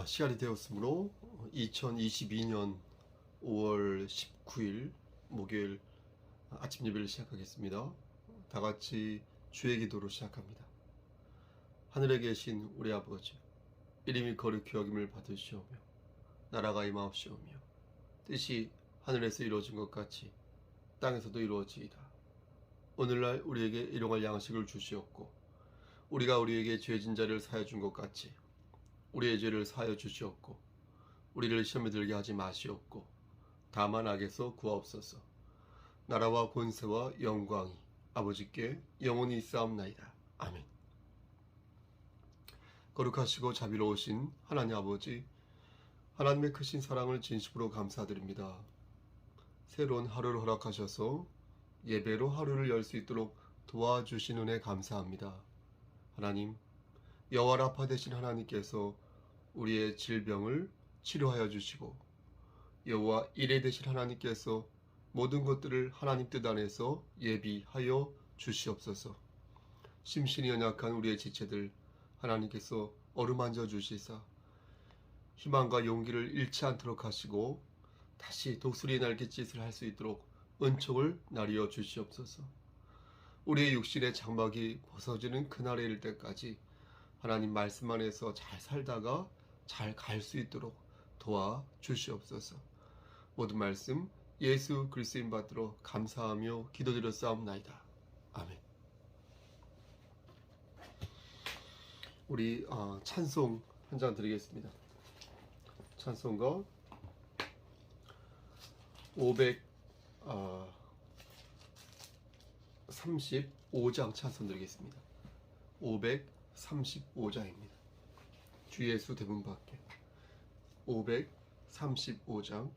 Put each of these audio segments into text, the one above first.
시간이 되었으므로 2022년 5월 19일 목요일 아침 예배를 시작하겠습니다. 다 같이 주의 기도로 시작합니다. 하늘에 계신 우리 아버지, 이름이 거룩히 여김을 받으시오며 나라가 임하옵시오며 뜻이 하늘에서 이루어진 것 같이 땅에서도 이루어지이다. 오늘날 우리에게 일용할 양식을 주시옵고 우리가 우리에게 죄진 자를 사하여 준 것 같이 우리의 죄를 사하여 주시옵고 우리를 시험에 들게 하지 마시옵고 다만 악에서 구하옵소서. 나라와 권세와 영광이 아버지께 영원히 있사옵나이다. 아멘. 거룩하시고 자비로우신 하나님 아버지, 하나님의 크신 사랑을 진심으로 감사드립니다. 새로운 하루를 허락하셔서 예배로 하루를 열 수 있도록 도와주신 은혜 감사합니다. 하나님, 여호와 라파 되신 하나님께서 우리의 질병을 치료하여 주시고 여호와 이레 되신 하나님께서 모든 것들을 하나님 뜻 안에서 예비하여 주시옵소서. 심신이 연약한 우리의 지체들 하나님께서 어루만져 주시사 희망과 용기를 잃지 않도록 하시고 다시 독수리의 날갯짓을 할 수 있도록 은총을 나리어 주시옵소서. 우리의 육신의 장막이 벗어지는 그날에 이를 때까지 하나님 말씀 안에서 잘 살다가 잘 갈 수 있도록 도와 주시옵소서. 모든 말씀 예수 그리스도인 받들어 감사하며 기도드렸사옵나이다. 아멘. 우리 찬송 한 장 드리겠습니다. 찬송가 535장 찬송 드리겠습니다. 535장입니다. 주 예수 대문 밖에 535장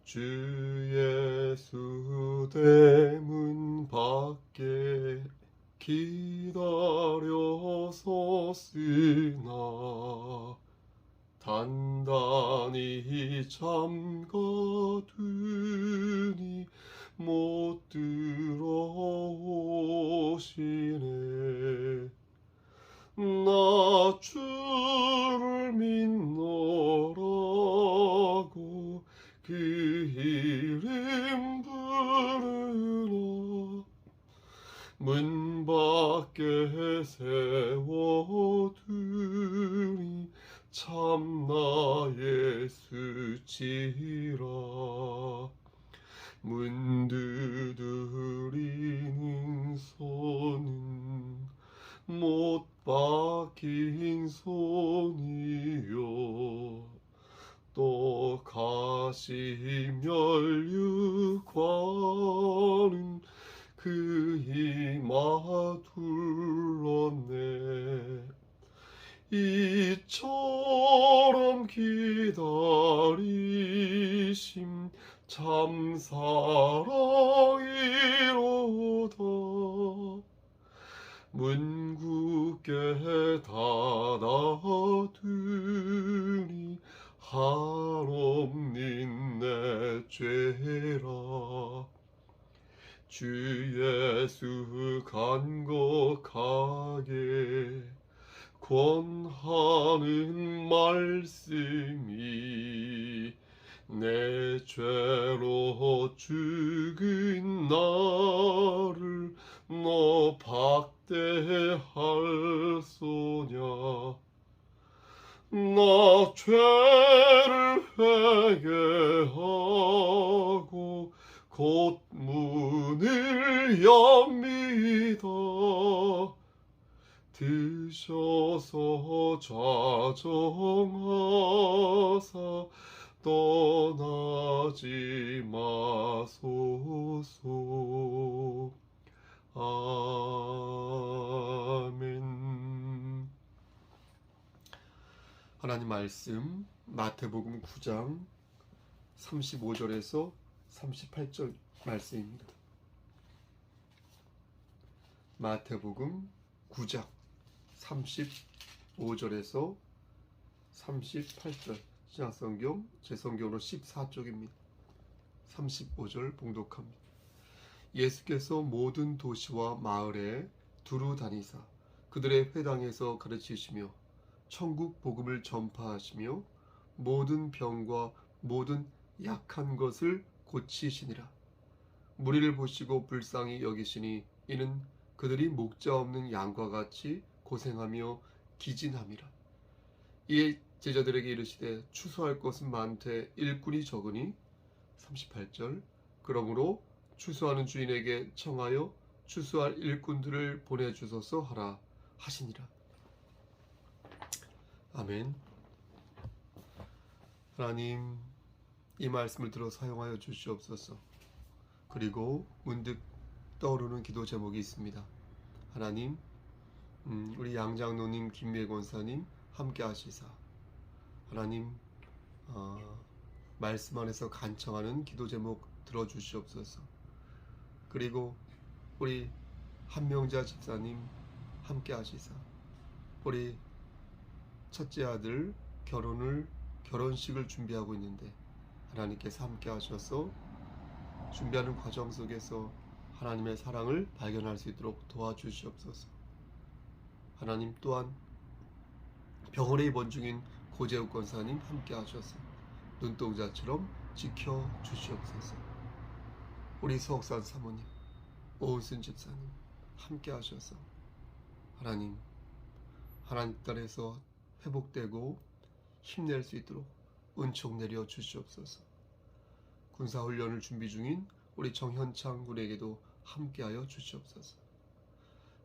주 예수 대문 밖에 기다려 섰으나 단단히 잠가두니 못 들어오시네. 나 주를 믿노라고 그 이름 부르나 문 밖에 세워두니 참나 예수지라. 문 두드리는 손은 못 박힌 손이요 또 가시면류관은 그 이마 둘렀네. 이처럼 기다리심 참 사랑이로다. 문굳게 닫아두니 한없는 내 죄라. 주 예수 간곡하게 권하는 말씀이 내 죄로 죽은 나를 너 박대할소냐. 나 죄를 회개하고 곧 문을 엽니다. 드셔서 좌정하사 떠나지 마소서. 아멘. 하나님 말씀 마태복음 9장 35절에서 38절 말씀입니다. 마태복음 9장 35절에서 38절 신약성경 제 성경으로 14쪽입니다. 35절 봉독합니다. 예수께서 모든 도시와 마을에 두루 다니사 그들의 회당에서 가르치시며 천국 복음을 전파하시며 모든 병과 모든 약한 것을 고치시니라. 무리를 보시고 불쌍히 여기시니 이는 그들이 목자 없는 양과 같이 고생하며 기진함이라. 이에 제자들에게 이르시되 추수할 것은 많되 일꾼이 적으니 38절 그러므로 추수하는 주인에게 청하여 추수할 일꾼들을 보내주소서 하라 하시니라. 아멘. 하나님, 이 말씀을 들어 사용하여 주시옵소서. 그리고 문득 떠오르는 기도 제목이 있습니다. 하나님, 우리 양장로님, 김미애 권사님 함께 하시사 하나님, 말씀 안에서 간청하는 기도 제목 들어주시옵소서. 그리고 우리 한명자 집사님 함께 하시사 우리 첫째 아들 결혼식을 준비하고 있는데 하나님께서 함께 하셔서 준비하는 과정 속에서 하나님의 사랑을 발견할 수 있도록 도와주시옵소서. 하나님 또한 병원에 입원 중인 고재욱 권사님 함께 하셔서 눈동자처럼 지켜주시옵소서. 우리 수옥산 사모님, 오은순 집사님 함께 하셔서 하나님 딸에서 회복되고 힘낼 수 있도록 은총 내려 주시옵소서. 군사훈련을 준비 중인 우리 정현창 군에게도 함께하여 주시옵소서.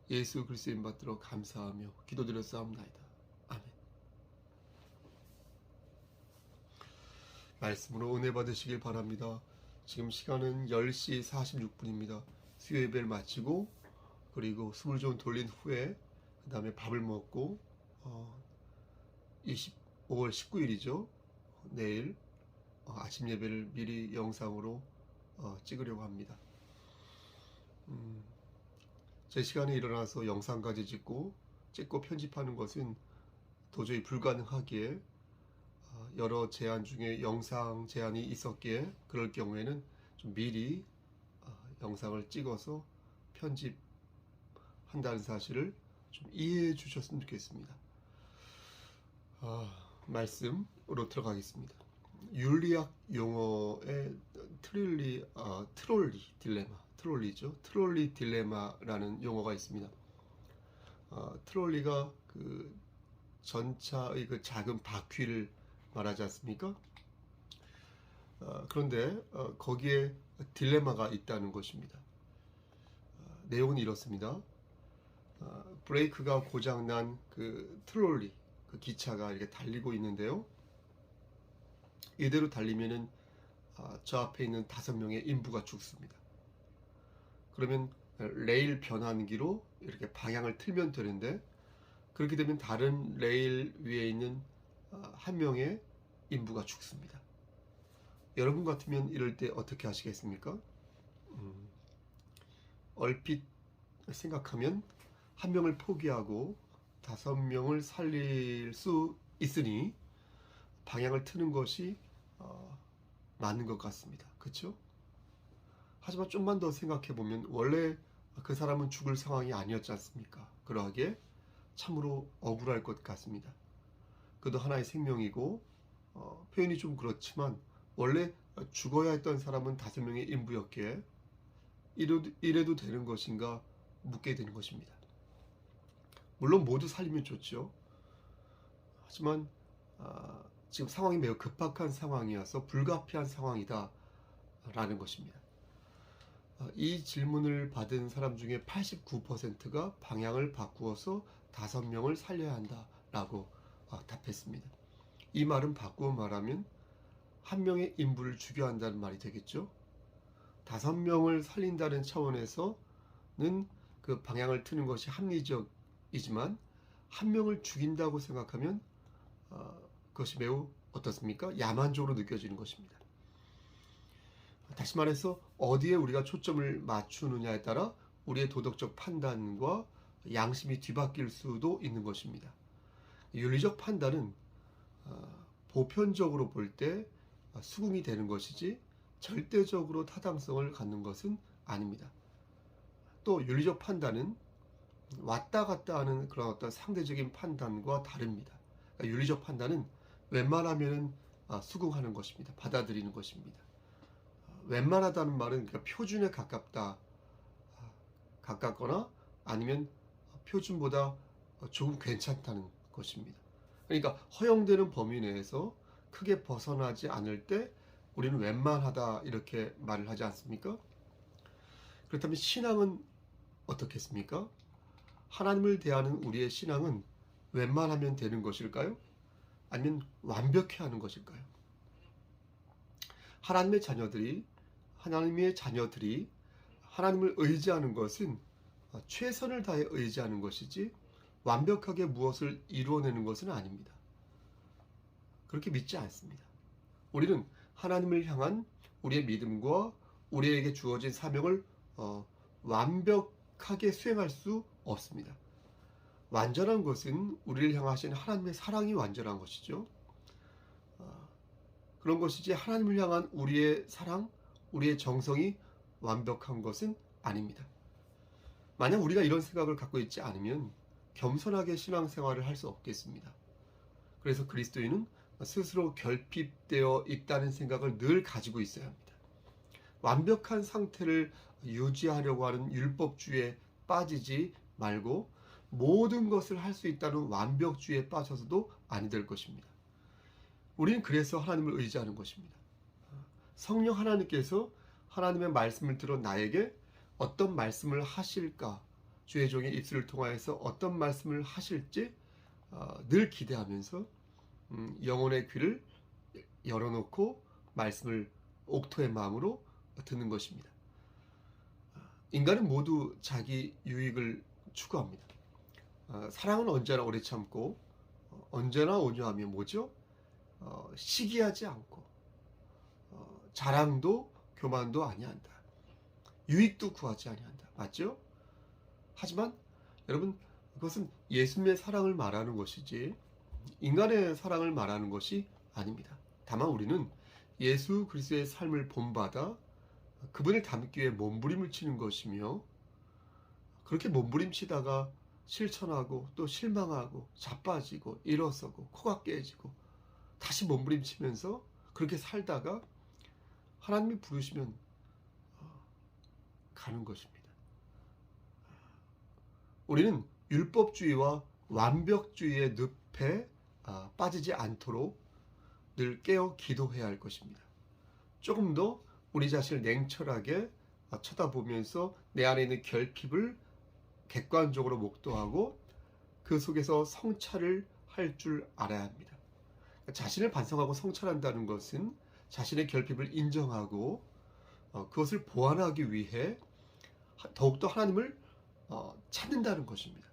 예수 그리스도 이름 받들어 감사하며 기도드렸사옵나이다. 아멘. 말씀으로 은혜 받으시길 바랍니다. 지금 시간은 10시 46분입니다. 수요 예배를 마치고 그리고 숨을 좀 돌린 후에 그 다음에 밥을 먹고 5월 19일이죠. 내일 아침 예배를 미리 영상으로 찍으려고 합니다. 제 시간에 일어나서 영상까지 찍고 편집하는 것은 도저히 불가능하기에 여러 제안 중에 영상 제안이 있었기에 그럴 경우에는 좀 미리 영상을 찍어서 편집한다는 사실을 좀 이해해 주셨으면 좋겠습니다. 말씀으로 들어가겠습니다. 윤리학 용어의 트롤리 딜레마라는 용어가 있습니다. 트롤리가 그 전차의 그 작은 바퀴를 말하지 않습니까? 그런데 거기에 딜레마가 있다는 것입니다. 내용은 이렇습니다. 브레이크가 고장난 그 트롤리, 그 기차가 이렇게 달리고 있는데요. 이대로 달리면은 저 앞에 있는 5명의 인부가 죽습니다. 그러면 레일 변환기로 이렇게 방향을 틀면 되는데 그렇게 되면 다른 레일 위에 있는 한 명의 인부가 죽습니다. 여러분 같으면 이럴 때 어떻게 하시겠습니까? 얼핏 생각하면 한 명을 포기하고 5명을 살릴 수 있으니 방향을 트는 것이 맞는 것 같습니다. 그렇죠? 하지만 좀만 더 생각해 보면 원래 그 사람은 죽을 상황이 아니었지 않습니까? 그러하기에 참으로 억울할 것 같습니다. 그도 하나의 생명이고 표현이 좀 그렇지만 원래 죽어야 했던 사람은 5명의 인부였기에 이래도 되는 것인가 묻게 되는 것입니다. 물론 모두 살리면 좋죠. 하지만 지금 상황이 매우 급박한 상황이어서 불가피한 상황이다 라는 것입니다. 이 질문을 받은 사람 중에 89%가 방향을 바꾸어서 5명을 살려야 한다 라고 답했습니다. 이 말은 바꾸어 말하면 한 명의 인부를 죽여야 한다는 말이 되겠죠. 5명을 살린다는 차원에서는 그 방향을 트는 것이 합리적이지만 한 명을 죽인다고 생각하면 그것이 매우 어떻습니까? 야만적으로 느껴지는 것입니다. 다시 말해서 어디에 우리가 초점을 맞추느냐에 따라 우리의 도덕적 판단과 양심이 뒤바뀔 수도 있는 것입니다. 윤리적 판단은 보편적으로 볼 때 수긍이 되는 것이지 절대적으로 타당성을 갖는 것은 아닙니다. 또 윤리적 판단은 왔다 갔다 하는 그런 어떤 상대적인 판단과 다릅니다. 윤리적 판단은 웬만하면 수긍하는 것입니다. 받아들이는 것입니다. 웬만하다는 말은 그러니까 표준에 가깝다, 가깝거나 아니면 표준보다 조금 괜찮다는 것입니다. 그러니까 허용되는 범위 내에서 크게 벗어나지 않을 때 우리는 웬만하다 이렇게 말을 하지 않습니까? 그렇다면 신앙은 어떻겠습니까? 하나님을 대하는 우리의 신앙은 웬만하면 되는 것일까요? 아니면 완벽해야 하는 것일까요? 하나님의 자녀들이 하나님을 의지하는 것은 최선을 다해 의지하는 것이지 완벽하게 무엇을 이루어내는 것은 아닙니다. 그렇게 믿지 않습니다. 우리는 하나님을 향한 우리의 믿음과 우리에게 주어진 사명을 완벽하게 수행할 수 없습니다. 완전한 것은 우리를 향하신 하나님의 사랑이 완전한 것이죠. 그런 것이지 하나님을 향한 우리의 사랑, 우리의 정성이 완벽한 것은 아닙니다. 만약 우리가 이런 생각을 갖고 있지 않으면 겸손하게 신앙생활을 할 수 없겠습니다. 그래서 그리스도인은 스스로 결핍되어 있다는 생각을 늘 가지고 있어야 합니다. 완벽한 상태를 유지하려고 하는 율법주의에 빠지지 말고 모든 것을 할 수 있다는 완벽주의에 빠져서도 아니 될 것입니다. 우리는 그래서 하나님을 의지하는 것입니다. 성령 하나님께서 하나님의 말씀을 들어 나에게 어떤 말씀을 하실까, 주의 종의 입술을 통하여서 어떤 말씀을 하실지 늘 기대하면서 영혼의 귀를 열어놓고 말씀을 옥토의 마음으로 듣는 것입니다. 인간은 모두 자기 유익을 추구합니다. 사랑은 언제나 오래 참고 언제나 온유하며 뭐죠? 시기하지 않고 자랑도 교만도 아니한다. 유익도 구하지 아니한다. 맞죠? 하지만 여러분 그것은 예수님의 사랑을 말하는 것이지 인간의 사랑을 말하는 것이 아닙니다. 다만 우리는 예수 그리스도의 삶을 본받아 그분을 닮기 위해 몸부림을 치는 것이며 그렇게 몸부림치다가 실천하고 또 실망하고 자빠지고 일어서고 코가 깨지고 다시 몸부림치면서 그렇게 살다가 하나님이 부르시면 가는 것입니다. 우리는 율법주의와 완벽주의의 늪에 빠지지 않도록 늘 깨어 기도해야 할 것입니다. 조금 더 우리 자신을 냉철하게 쳐다보면서 내 안에 있는 결핍을 객관적으로 목도하고 그 속에서 성찰을 할 줄 알아야 합니다. 자신을 반성하고 성찰한다는 것은 자신의 결핍을 인정하고 그것을 보완하기 위해 더욱더 하나님을 찾는다는 것입니다.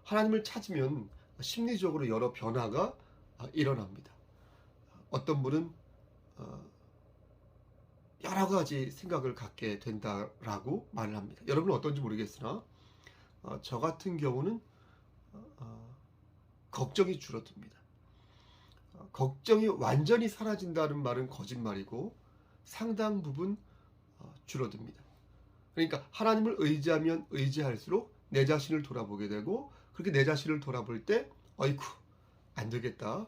하나님을 찾으면 심리적으로 여러 변화가 일어납니다. 어떤 분은 여러 가지 생각을 갖게 된다라고 말을 합니다. 여러분은 어떤지 모르겠으나 저 같은 경우는 걱정이 줄어듭니다. 걱정이 완전히 사라진다는 말은 거짓말이고 상당 부분 줄어듭니다. 그러니까 하나님을 의지하면 의지할수록 내 자신을 돌아보게 되고 그렇게 내 자신을 돌아볼 때 어이쿠 안 되겠다.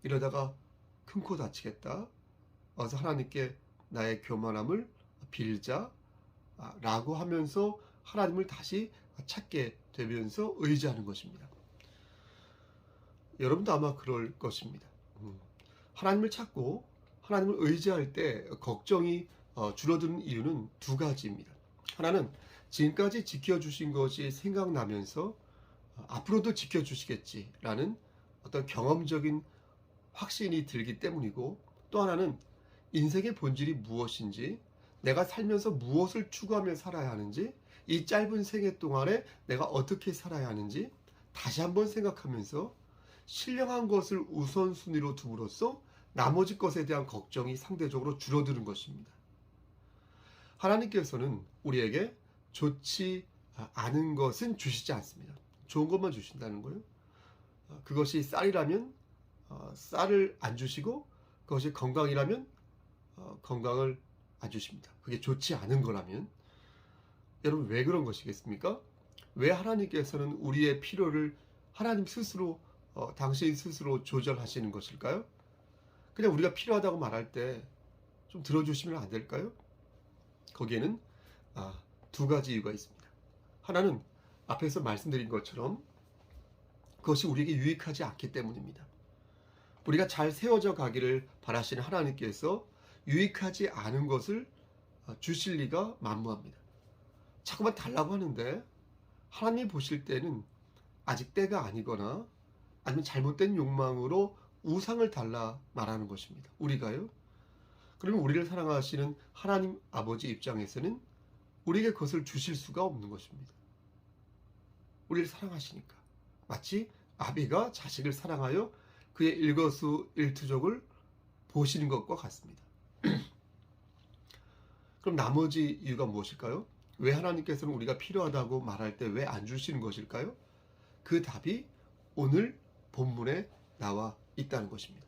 이러다가 큰 코 다치겠다. 어서 하나님께 나의 교만함을 빌자 라고 하면서 하나님을 다시 찾게 되면서 의지하는 것입니다. 여러분도 아마 그럴 것입니다. 하나님을 찾고 하나님을 의지할 때 걱정이 줄어드는 이유는 두 가지입니다. 하나는 지금까지 지켜주신 것이 생각나면서 앞으로도 지켜주시겠지라는 어떤 경험적인 확신이 들기 때문이고, 또 하나는 인생의 본질이 무엇인지, 내가 살면서 무엇을 추구하며 살아야 하는지, 이 짧은 생애 동안에 내가 어떻게 살아야 하는지 다시 한번 생각하면서 신령한 것을 우선순위로 둠으로써 나머지 것에 대한 걱정이 상대적으로 줄어드는 것입니다. 하나님께서는 우리에게 좋지 않은 것은 주시지 않습니다. 좋은 것만 주신다는 거예요. 그것이 쌀이라면 쌀을 안 주시고, 그것이 건강이라면 건강을 안 주십니다. 그게 좋지 않은 거라면. 여러분 왜 그런 것이겠습니까? 왜 하나님께서는 우리의 필요를 하나님 스스로 당신 스스로 조절하시는 것일까요? 그냥 우리가 필요하다고 말할 때 좀 들어주시면 안 될까요? 거기에는 두 가지 이유가 있습니다. 하나는 앞에서 말씀드린 것처럼 그것이 우리에게 유익하지 않기 때문입니다. 우리가 잘 세워져 가기를 바라시는 하나님께서 유익하지 않은 것을 주실 리가 만무합니다. 자꾸만 달라고 하는데 하나님이 보실 때는 아직 때가 아니거나 아니면 잘못된 욕망으로 우상을 달라 말하는 것입니다. 우리가요? 그러면 우리를 사랑하시는 하나님 아버지 입장에서는 우리에게 그것을 주실 수가 없는 것입니다. 우리를 사랑하시니까. 마치 아비가 자식을 사랑하여 그의 일거수일투족을 보시는 것과 같습니다. 그럼 나머지 이유가 무엇일까요? 왜 하나님께서는 우리가 필요하다고 말할 때 왜 안 주시는 것일까요? 그 답이 오늘 본문에 나와 있다는 것입니다.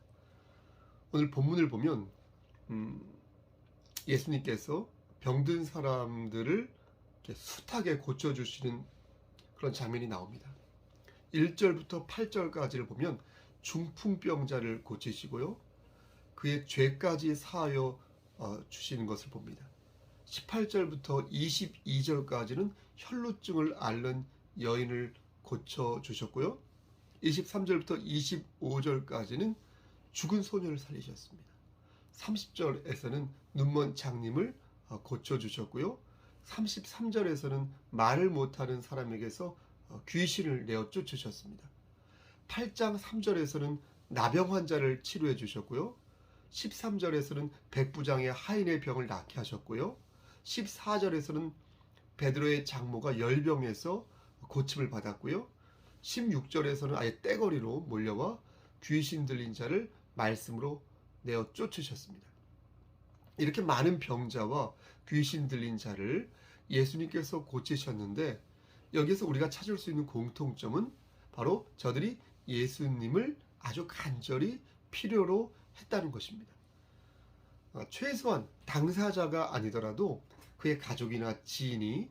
오늘 본문을 보면 예수님께서 병든 사람들을 이렇게 숱하게 고쳐주시는 그런 장면이 나옵니다. 1절부터 8절까지를 보면 중풍병자를 고치시고요. 그의 죄까지 사하여 주시는 것을 봅니다. 18절부터 22절까지는 혈루증을 앓는 여인을 고쳐주셨고요. 23절부터 25절까지는 죽은 소녀를 살리셨습니다. 30절에서는 눈먼 장님을 고쳐주셨고요. 33절에서는 말을 못하는 사람에게서 귀신을 내어 쫓으셨습니다. 8장 3절에서는 나병 환자를 치료해 주셨고요. 13절에서는 백부장의 하인의 병을 낫게 하셨고요. 14절에서는 베드로의 장모가 열병에서 고침을 받았고요. 16절에서는 아예 떼거리로 몰려와 귀신 들린 자를 말씀으로 내어 쫓으셨습니다. 이렇게 많은 병자와 귀신 들린 자를 예수님께서 고치셨는데 여기서 우리가 찾을 수 있는 공통점은 바로 저들이 예수님을 아주 간절히 필요로 했다는 것입니다. 최소한 당사자가 아니더라도 그의 가족이나 지인이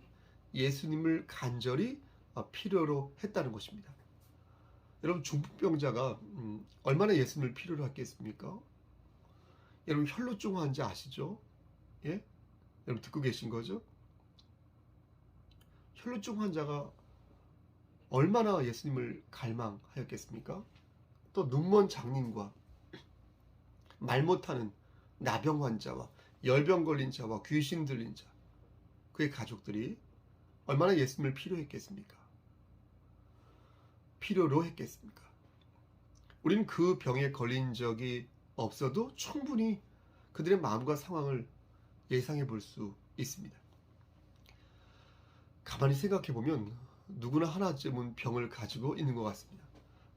예수님을 간절히 필요로 했다는 것입니다. 여러분 중풍병자가 얼마나 예수님을 필요로 했겠습니까? 여러분 혈루증 환자 아시죠? 예? 여러분 듣고 계신 거죠? 혈루증 환자가 얼마나 예수님을 갈망하였겠습니까? 또 눈먼 장님과 말 못하는 나병 환자와 열병 걸린 자와 귀신 들린 자, 그의 가족들이 얼마나 예수님을 필요했겠습니까? 필요로 했겠습니까? 우리는 그 병에 걸린 적이 없어도 충분히 그들의 마음과 상황을 예상해 볼 수 있습니다. 가만히 생각해 보면 누구나 하나쯤은 병을 가지고 있는 것 같습니다.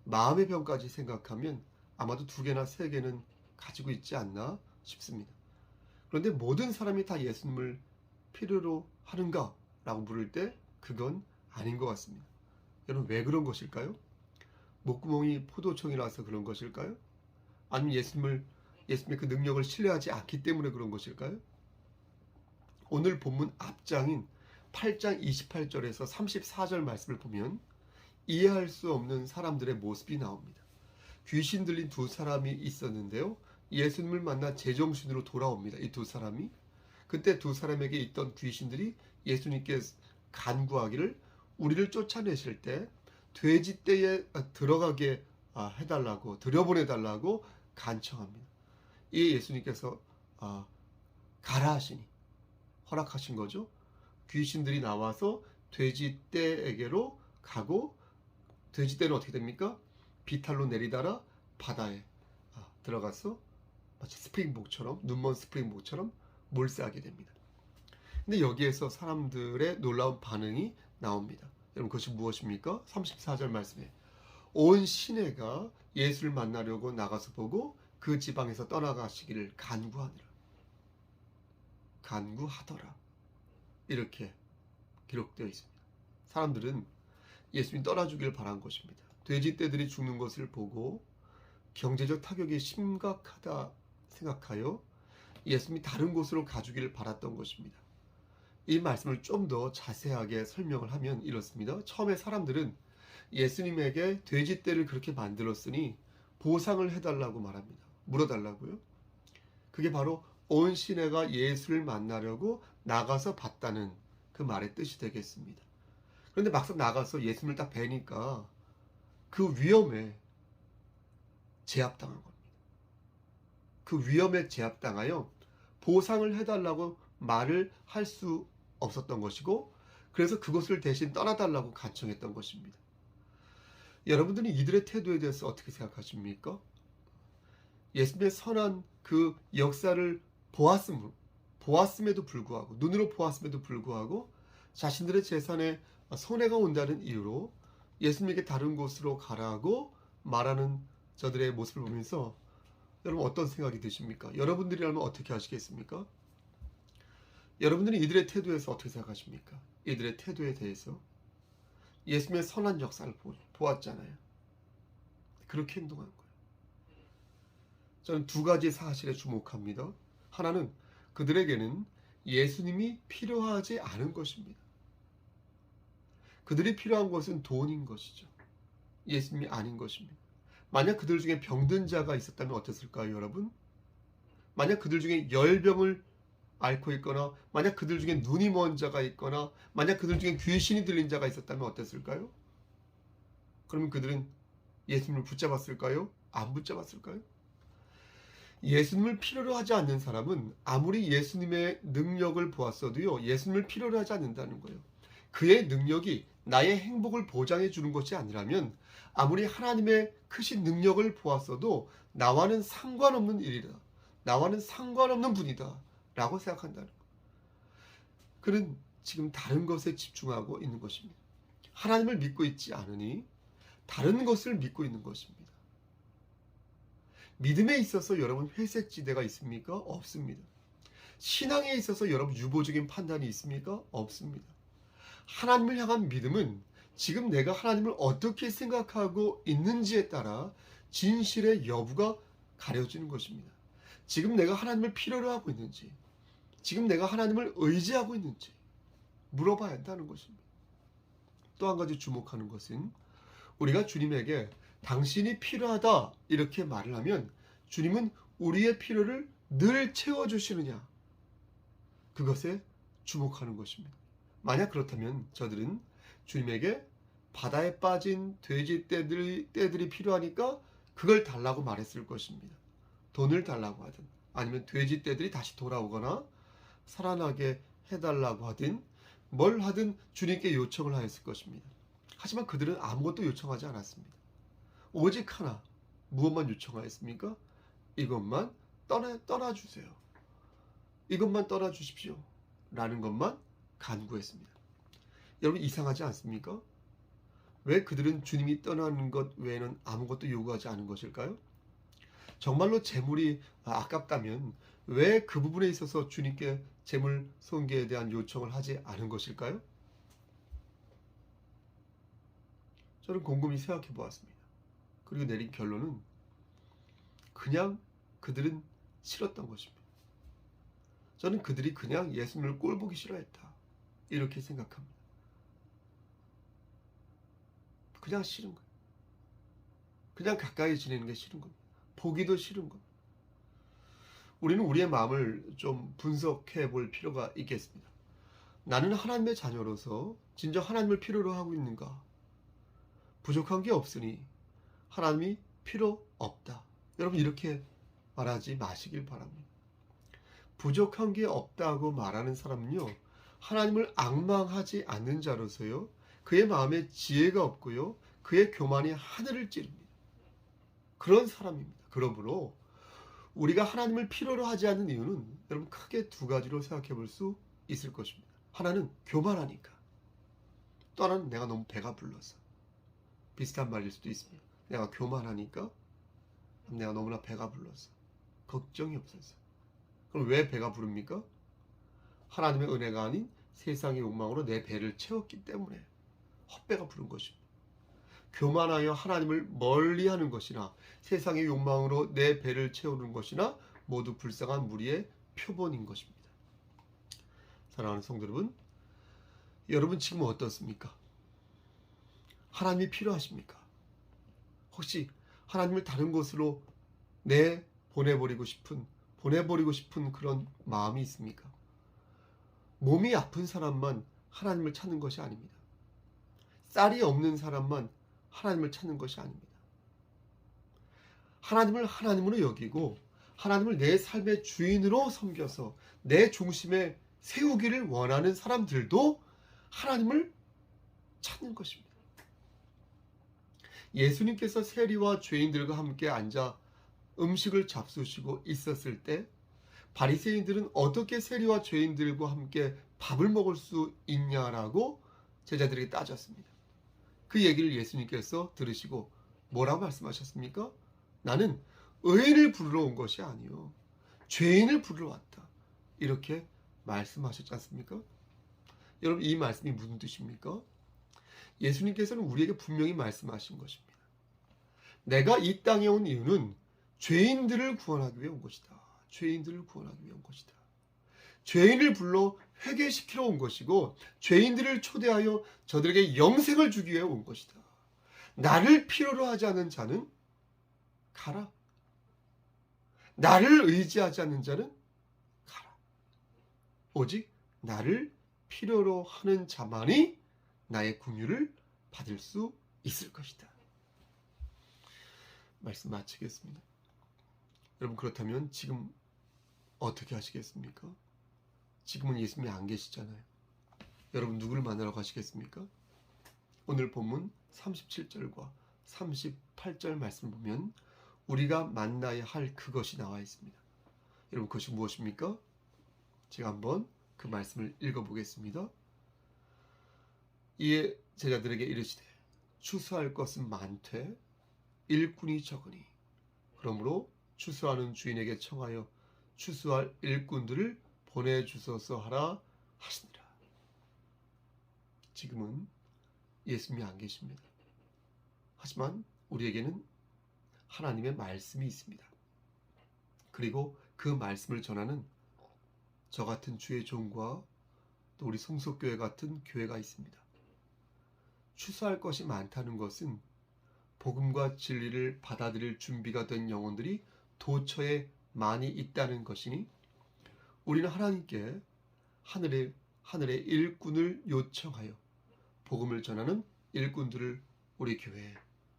마음의 병까지 생각하면 아마도 2개나 3개는 가지고 있지 않나 싶습니다. 그런데 모든 사람이 다 예수님을 필요로 하는가? 라고 물을 때 그건 아닌 것 같습니다. 여러분 왜 그런 것일까요? 목구멍이 포도청이라서 그런 것일까요? 아니면 예수님의 그 능력을 신뢰하지 않기 때문에 그런 것일까요? 오늘 본문 앞장인 8장 28절에서 34절 말씀을 보면 이해할 수 없는 사람들의 모습이 나옵니다. 귀신 들린 2사람이 있었는데요. 예수님을 만나 제정신으로 돌아옵니다. 이 2사람이. 그때 2사람에게 있던 귀신들이 예수님께 간구하기를 우리를 쫓아내실 때 돼지떼에 들어가게 해달라고, 들여보내달라고 간청합니다. 이 예수님께서 가라 하시니 허락하신 거죠. 귀신들이 나와서 돼지떼에게로 가고 돼지떼는 어떻게 됩니까? 비탈로 내리다라 바다에 들어가서 마치 스프링복처럼, 눈먼 스프링복처럼 몰세하게 됩니다. 근데 여기에서 사람들의 놀라운 반응이 나옵니다. 여러분 그것이 무엇입니까? 34절 말씀에 온 시내가 예수를 만나려고 나가서 보고 그 지방에서 떠나가시기를 간구하더라. 이렇게 기록되어 있습니다. 사람들은 예수님 떠나주길 바란 것입니다. 돼지떼들이 죽는 것을 보고 경제적 타격이 심각하다 생각하여 예수님이 다른 곳으로 가주기를 바랐던 것입니다. 이 말씀을 좀 더 자세하게 설명을 하면 이렇습니다. 처음에 사람들은 예수님에게 돼지떼를 그렇게 만들었으니 보상을 해달라고 말합니다. 물어달라고요. 그게 바로 온 시내가 예수를 만나려고 나가서 봤다는 그 말의 뜻이 되겠습니다. 그런데 막상 나가서 예수님을 딱 뵈니까 그 위험에 제압당한 겁니다. 그 위험에 제압당하여 보상을 해달라고 말을 할 수 없었던 것이고, 그래서 그것을 대신 떠나달라고 간청했던 것입니다. 여러분들은 이들의 태도에 대해서 어떻게 생각하십니까? 예수님의 선한 그 역사를 보았음에도 불구하고, 눈으로 보았음에도 불구하고 자신들의 재산에 손해가 온다는 이유로 예수님에게 다른 곳으로 가라고 말하는 저들의 모습을 보면서 여러분 어떤 생각이 드십니까? 여러분들이라면 어떻게 하시겠습니까? 여러분들은 이들의 태도에서 어떻게 생각하십니까? 이들의 태도에 대해서 예수님의 선한 역사를 보았잖아요. 그렇게 행동한 거예요. 저는 두 가지 사실에 주목합니다. 하나는 그들에게는 예수님이 필요하지 않은 것입니다. 그들이 필요한 것은 돈인 것이죠. 예수님이 아닌 것입니다. 만약 그들 중에 병든 자가 있었다면 어땠을까요, 여러분? 만약 그들 중에 열병을 앓고 있거나, 만약 그들 중에 눈이 먼 자가 있거나, 만약 그들 중에 귀신이 들린 자가 있었다면 어땠을까요? 그러면 그들은 예수님을 붙잡았을까요? 안 붙잡았을까요? 예수님을 필요로 하지 않는 사람은 아무리 예수님의 능력을 보았어도요, 예수님을 필요로 하지 않는다는 거예요. 그의 능력이 나의 행복을 보장해 주는 것이 아니라면 아무리 하나님의 크신 능력을 보았어도 나와는 상관없는 일이다, 나와는 상관없는 분이다 라고 생각한다는 거예요. 그는 지금 다른 것에 집중하고 있는 것입니다. 하나님을 믿고 있지 않으니 다른 것을 믿고 있는 것입니다. 믿음에 있어서 여러분 회색지대가 있습니까? 없습니다. 신앙에 있어서 여러분 유보적인 판단이 있습니까? 없습니다. 하나님을 향한 믿음은 지금 내가 하나님을 어떻게 생각하고 있는지에 따라 진실의 여부가 가려지는 것입니다. 지금 내가 하나님을 필요로 하고 있는지, 지금 내가 하나님을 의지하고 있는지 물어봐야 한다는 것입니다. 또 한 가지 주목하는 것은 우리가 주님에게 당신이 필요하다 이렇게 말을 하면 주님은 우리의 필요를 늘 채워주시느냐, 그것에 주목하는 것입니다. 만약 그렇다면 저들은 주님에게 바다에 빠진 돼지 떼들이 필요하니까 그걸 달라고 말했을 것입니다. 돈을 달라고 하든 아니면 돼지 떼들이 다시 돌아오거나 살아나게 해달라고 하든 뭘 하든 주님께 요청을 하였을 것입니다. 하지만 그들은 아무것도 요청하지 않았습니다. 오직 하나, 무엇만 요청하였습니까? 이것만 떠나주세요. 이것만 떠나주십시오 라는 것만 간구했습니다. 여러분 이상하지 않습니까? 왜 그들은 주님이 떠나는 것 외에는 아무것도 요구하지 않은 것일까요? 정말로 재물이 아깝다면 왜 그 부분에 있어서 주님께 재물 손괴에 대한 요청을 하지 않은 것일까요? 저는 곰곰이 생각해 보았습니다. 그리고 내린 결론은 그냥 그들은 싫었던 것입니다. 저는 그들이 그냥 예수님을 꼴보기 싫어했다 이렇게 생각합니다. 그냥 싫은 거예요. 그냥 가까이 지내는 게 싫은 겁니다. 보기도 싫은 겁니다. 우리는 우리의 마음을 좀 분석해 볼 필요가 있겠습니다. 나는 하나님의 자녀로서 진정 하나님을 필요로 하고 있는가? 부족한 게 없으니 하나님이 필요 없다. 여러분 이렇게 말하지 마시길 바랍니다. 부족한 게 없다고 말하는 사람은요, 하나님을 앙망하지 않는 자로서요, 그의 마음에 지혜가 없고요, 그의 교만이 하늘을 찌릅니다. 그런 사람입니다. 그러므로 우리가 하나님을 필요로 하지 않는 이유는 여러분 크게 두 가지로 생각해 볼 수 있을 것입니다. 하나는 교만하니까, 또 하나는 내가 너무 배가 불러서. 비슷한 말일 수도 있습니다. 내가 교만하니까, 내가 너무나 배가 불러서 걱정이 없어서. 그럼 왜 배가 부릅니까? 하나님의 은혜가 아닌 세상의 욕망으로 내 배를 채웠기 때문에 헛배가 부른 것입니다. 교만하여 하나님을 멀리하는 것이나 세상의 욕망으로 내 배를 채우는 것이나 모두 불쌍한 무리의 표본인 것입니다. 사랑하는 성도 여러분, 여러분 지금 어떻습니까? 하나님이 필요하십니까? 혹시 하나님을 다른 곳으로 보내버리고 싶은 그런 마음이 있습니까? 몸이 아픈 사람만 하나님을 찾는 것이 아닙니다. 쌀이 없는 사람만 하나님을 찾는 것이 아닙니다. 하나님을 하나님으로 여기고 하나님을 내 삶의 주인으로 섬겨서 내 중심에 세우기를 원하는 사람들도 하나님을 찾는 것입니다. 예수님께서 세리와 죄인들과 함께 앉아 음식을 잡수시고 있었을 때 바리새인들은 어떻게 세리와 죄인들과 함께 밥을 먹을 수 있냐라고 제자들에게 따졌습니다. 그 얘기를 예수님께서 들으시고 뭐라고 말씀하셨습니까? 나는 의인을 부르러 온 것이 아니요 죄인을 부르러 왔다. 이렇게 말씀하셨지 않습니까? 여러분, 이 말씀이 무슨 뜻입니까? 예수님께서는 우리에게 분명히 말씀하신 것입니다. 내가 이 땅에 온 이유는 죄인들을 구원하기 위해 온 것이다. 죄인들을 구원하기 위해 온 것이다. 죄인을 불러 회개시키러 온 것이고 죄인들을 초대하여 저들에게 영생을 주기 위해 온 것이다. 나를 필요로 하지 않은 자는 가라. 나를 의지하지 않는 자는 가라. 오직 나를 필요로 하는 자만이 나의 긍휼을 받을 수 있을 것이다. 말씀 마치겠습니다. 여러분, 그렇다면 지금 어떻게 하시겠습니까? 지금은 예수님이 안 계시잖아요. 여러분, 누구를 만나러 가시겠습니까? 오늘 본문 37절과 38절 말씀을 보면 우리가 만나야 할 그것이 나와 있습니다. 여러분, 그것이 무엇입니까? 제가 한번 그 말씀을 읽어보겠습니다. 이에 제자들에게 이르시되 추수할 것은 많되 일꾼이 적으니 그러므로 추수하는 주인에게 청하여 추수할 일꾼들을 보내주소서 하라 하시니라. 지금은 예수님이 안 계십니다. 하지만 우리에게는 하나님의 말씀이 있습니다. 그리고 그 말씀을 전하는 저 같은 주의 종과 또 우리 성속교회 같은 교회가 있습니다. 추수할 것이 많다는 것은 복음과 진리를 받아들일 준비가 된 영혼들이 도처에 많이 있다는 것이니 우리는 하나님께 하늘의 일꾼을 요청하여 복음을 전하는 일꾼들을 우리 교회에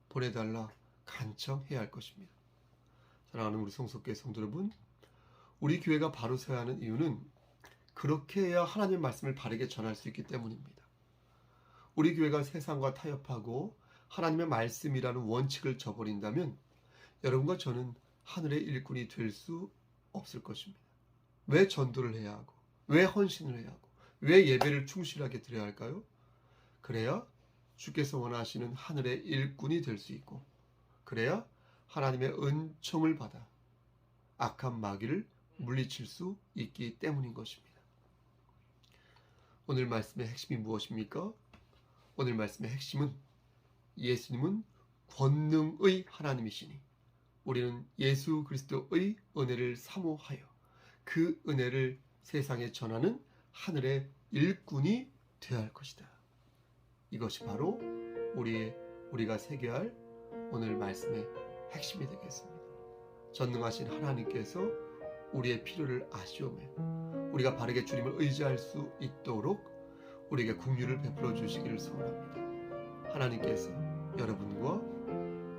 보내달라 간청해야 할 것입니다. 사랑하는 우리 성속교회 성도 여러분, 우리 교회가 바로 서야 하는 이유는 그렇게 해야 하나님의 말씀을 바르게 전할 수 있기 때문입니다. 우리 교회가 세상과 타협하고 하나님의 말씀이라는 원칙을 저버린다면 여러분과 저는 하늘의 일꾼이 될 수 없을 것입니다. 왜 전도를 해야 하고, 왜 헌신을 해야 하고, 왜 예배를 충실하게 드려야 할까요? 그래야 주께서 원하시는 하늘의 일꾼이 될 수 있고, 그래야 하나님의 은총을 받아 악한 마귀를 물리칠 수 있기 때문인 것입니다. 오늘 말씀의 핵심이 무엇입니까? 오늘 말씀의 핵심은 예수님은 권능의 하나님이시니 우리는 예수 그리스도의 은혜를 사모하여 그 은혜를 세상에 전하는 하늘의 일꾼이 되어야 할 것이다. 이것이 바로 우리가 새겨야 할 오늘 말씀의 핵심이 되겠습니다. 전능하신 하나님께서 우리의 필요를 아시오매 우리가 바르게 주님을 의지할 수 있도록 우리에게 긍휼을 베풀어 주시기를 소원합니다. 하나님께서 여러분과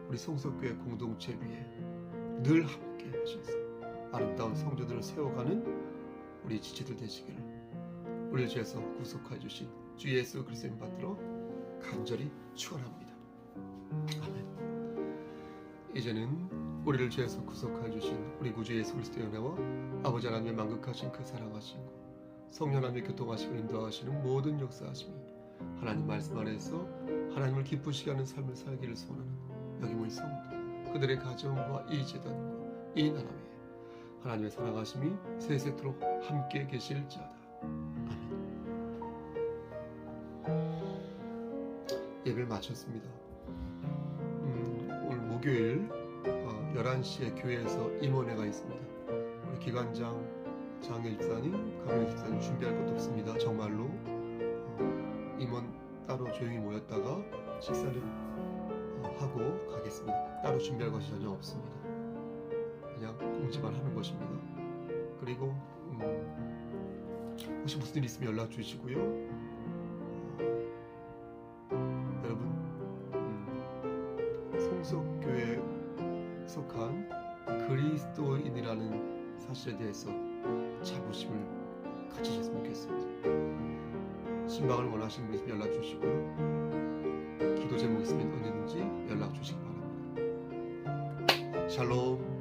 우리 성속교회 공동체 위에 늘 함께 하셔서 아름다운 성도들을 세워가는 우리 지체들 되시기를 우리를 죄에서 구속하여 주신 주 예수 그리스도님 받들어 간절히 축원합니다. 아멘. 이제는 우리를 죄에서 구속하여 주신 우리 구주 예수 그리스도의 은혜와 아버지 하나님의 만극하신 그 사랑하시고 성령 하나님의 교통하시고 인도하시는 모든 역사하심이 하나님 말씀 안에서 하나님을 기쁘시게 하는 삶을 살기를 소원하는 여기 모인 성도 그들의 가정과 이 재단과 이 나라 위에 하나님의 사랑하심이 세세토록 함께 계실지어다. 아멘. 예배를 마쳤습니다. 오늘 목요일 11시에 교회에서 임원회가 있습니다. 우리 기관장 장혜 집사님, 강혜 집사님 준비할 것도 없습니다. 정말로 임원 따로 조용히 모였다가 식사를 하고 가겠습니다. 따로 준비할 것이 전혀 없습니다. 그냥 공지만 하는 것입니다. 그리고 혹시 무슨 일 있으면 연락 주시고요. 여러분 성석교회에 속한 그리스도인이라는 사실에 대해서 자부심을 가지셨으면 좋겠습니다. 신방을 원하시는 분 있으면 연락 주시고요. 기도 제목 있으면 언제든지 연락 주시기 바랍니다. 샬롬.